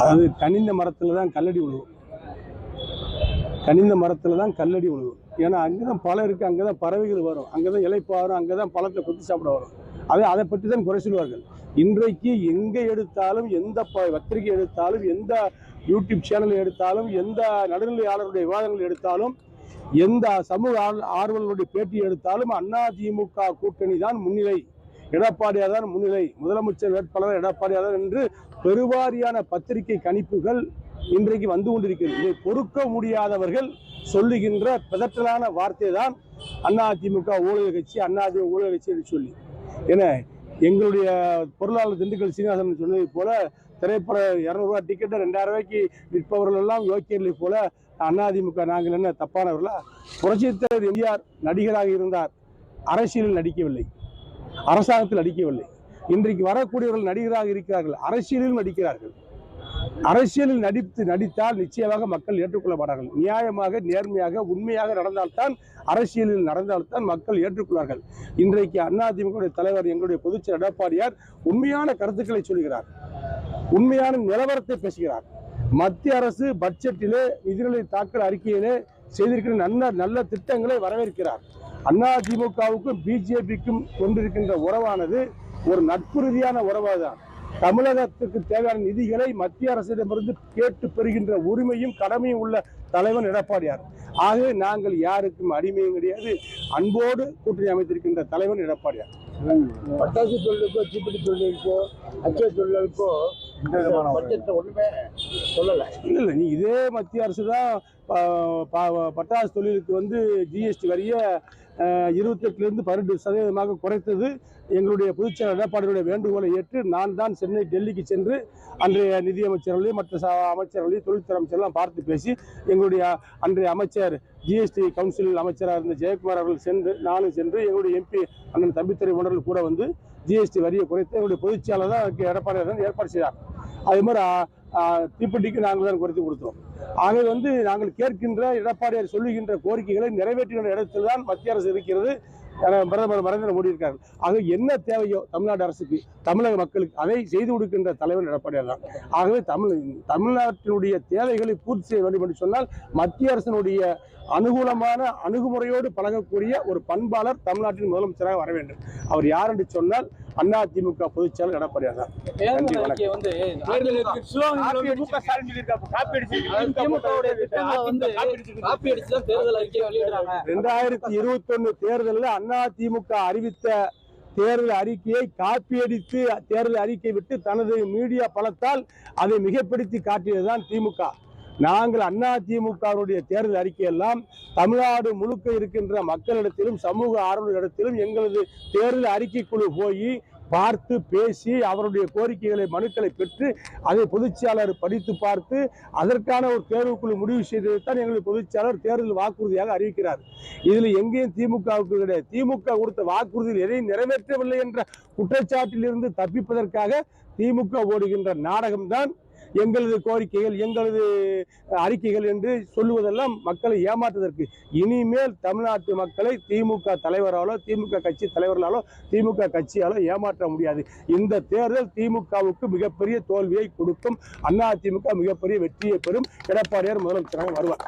அதாவது கனிந்த மரத்தில் தான் கல்லடி விழுவும். கனிந்த மரத்தில் தான் கல்லடி விழுவும். ஏன்னா அங்கே தான் பழம் இருக்குது, அங்கே தான் பறவைகள் வரும், அங்கே தான் இலைப்பா வரும், அங்கே தான் பழத்தை கொத்தி சாப்பிட வரும். அதை பற்றி தான் குறை சொல்வார்கள். இன்றைக்கு எங்கே எடுத்தாலும், எந்த பத்திரிகை எடுத்தாலும், எந்த யூடியூப் சேனல் எடுத்தாலும், எந்த நடுநிலையாளருடைய விவாதங்கள் எடுத்தாலும், எந்த சமூக ஆர்வலருடைய பேட்டி எடுத்தாலும் அதிமுக கூட்டணி தான் முன்னிலை, எடப்பாடியார் தான் முன்னிலை, முதலமைச்சர் வேட்பாளர் எடப்பாடியார் தான் என்று பெருவாரியான பத்திரிகை கணிப்புகள் இன்றைக்கு வந்து கொண்டிருக்கிறது. இதை பொறுக்க முடியாதவர்கள் சொல்லுகின்ற பிதற்றலான வார்த்தை தான் அதிமுக ஊழல் கட்சி, அதிமுக ஊழல் கட்சி என்று சொல்லி. ஏன்னா எங்களுடைய பொருளாளர் திண்டுக்கல் சீனிவாசன் சொன்னதை போல திரைப்பட 200 ரூபா டிக்கெட்டை 2000 ரூபாய்க்கு விற்பவர்கள் எல்லாம் யோக்கியர்களை போல அதிமுக நாங்கள் என்ன தப்பானவர்களா? புரட்சித் தலைவர் எம்ஜிஆர் நடிகராக இருந்தார், அரசியலில் நடிக்கவில்லை, அரசாங்கத்தில் நடிக்கவில்லை. இன்றைக்கு வரக்கூடியவர்கள் நடிகராக இருக்கிறார்கள், அரசியலில் நடிக்கிறார்கள். அரசியலில் நடித்தால் நிச்சயமாக மக்கள் ஏற்றுக்கொள்ள மாட்டார்கள். நியாயமாக, நேர்மையாக, உண்மையாக நடந்தால்தான், அரசியலில் நடந்தால்தான் மக்கள் ஏற்றுக்கொள்வார்கள். இன்றைக்கு அதிமுக தலைவர் எங்களுடைய பொதுச்செயலர் எடப்பாடியார் உண்மையான கருத்துக்களை சொல்கிறார், உண்மையான நிலவரத்தை பேசுகிறார். மத்திய அரசு பட்ஜெட்டிலே நிதிநிலை தாக்கல் அறிக்கையிலே செய்திருக்கிற நல்ல திட்டங்களை வரவேற்கிறார். அதிமுகவுக்கும் பிஜேபிக்கும் கொண்டிருக்கின்ற உறவானது ஒரு நட்பு ரீதியான உறவாதான். தமிழகத்துக்கு தேவையான நிதிகளை மத்திய அரசிடமிருந்து கேட்டு பெறுகின்ற உரிமையும் கடமையும் உள்ள தலைவன் எடப்பாடியார். ஆகவே நாங்கள் யாருக்கும் அடிமையும் கிடையாது, அன்போடு கூட்டணி அமைத்திருக்கின்ற தலைவன் எடப்பாடியார். பட்டாசு தொழிலுக்கோ, தீப்பெட்டி தொழிலுக்கோ, அச்சய தொழிலுக்கோ ஒண்ணுமே சொல்லலை. இல்லை, நீ இதே மத்திய அரசு தான் பட்டாசு தொழிலுக்கு ஜிஎஸ்டி வரிய 28% 18% குறைத்தது. எங்களுடைய பொதுச்செயலர் எடப்பாடியுடைய வேண்டுகோளை ஏற்று நான் தான் சென்னை, டெல்லிக்கு சென்று அன்றைய நிதியமைச்சர்களையும் மற்ற அமைச்சர்களையும் தொழில்துறை அமைச்சரெல்லாம் பார்த்து பேசி எங்களுடைய அன்றைய அமைச்சர் ஜிஎஸ்டி கவுன்சில் அமைச்சராக இருந்த ஜெயக்குமார் அவர்கள் சென்று, நானும் சென்று எங்களுடைய எம்பி அண்ணன் தம்பித்துறை மன்னர்கள் கூட ஜிஎஸ்டி வரியை குறைத்து எங்களுடைய பொதுச்செயலர் தான் எடப்பாடியார் தான் ஏற்பாடு செய்தார். அதே மாதிரி தீப்பெட்டிக்கு நாங்கள் தான் குறைத்து கொடுத்தோம். ஆகவே நாங்கள் கேட்கின்ற, எடப்பாடியார் சொல்லுகின்ற கோரிக்கைகளை நிறைவேற்றுகின்ற இடத்தில் தான் மத்திய அரசு இருக்கிறது, பிரதமர் நரேந்திர மோடி இருக்கார்கள். ஆக என்ன தேவையோ தமிழ்நாடு அரசுக்கு, தமிழக மக்களுக்கு அதை செய்து கொடுக்கின்ற தலைவர் எடப்பாடியார் தான். ஆகவே தமிழ்நாட்டினுடைய தேவைகளை பூர்த்தி செய்ய வேண்டும் என்று சொன்னால் மத்திய அரசினுடைய அனுகூலமான அணுகுமுறையோடு பழகக்கூடிய ஒரு பண்பாளர் தமிழ்நாட்டின் முதலமைச்சராக வர வேண்டும். அவர் யார் என்று சொன்னால் அதிமுக பொதுச்செயலர் எடப்பாடியார் தான். 2021 தேர்தலில் அதிமுக அறிவித்த தேர்தல் அறிக்கையை காப்பியடித்து தேர்தல் அறிக்கை விட்டு தனது மீடியா பலத்தால் அதை மிகைப்படுத்தி காட்டியதுதான் திமுக. நாங்கள் அதிமுகவுடைய தேர்தல் அறிக்கையெல்லாம் தமிழ்நாடு முழுக்க இருக்கின்ற மக்களிடத்திலும் சமூக ஆர்வலர்களிடத்திலும் எங்களது தேர்தல் அறிக்கைக்குழு போய் பார்த்து பேசி அவருடைய கோரிக்கைகளை, மனுக்களை பெற்று அதை பொதுச்செயலாளர் படித்து பார்த்து அதற்கான ஒரு தேர்வுக்குழு முடிவு செய்ததைத்தான் எங்களுடைய பொதுச்செயலாளர் தேர்தல் வாக்குறுதியாக அறிவிக்கிறார். இதில் எங்கேயும் திமுகவுக்கு கிடையாது. திமுக கொடுத்த வாக்குறுதியில் எதையும் நிறைவேற்றவில்லை என்ற குற்றச்சாட்டில் இருந்து தப்பிப்பதற்காக திமுக ஓடுகின்ற நாடகம்தான் எங்களது கோரிக்கைகள், எங்களது அறிக்கைகள் என்று சொல்லுவதெல்லாம் மக்களை ஏமாற்றுவதற்கு. இனிமேல் தமிழ்நாட்டு மக்களை திமுக தலைவராலோ, திமுக கட்சி தலைவர்களாலோ, திமுக கட்சியாலோ ஏமாற்ற முடியாது. இந்த தேர்தல் திமுகவுக்கு மிகப்பெரிய தோல்வியை கொடுக்கும். அதிமுக மிகப்பெரிய வெற்றியை பெறும். எடப்பாடியார் முதலமைச்சராக வருவார்.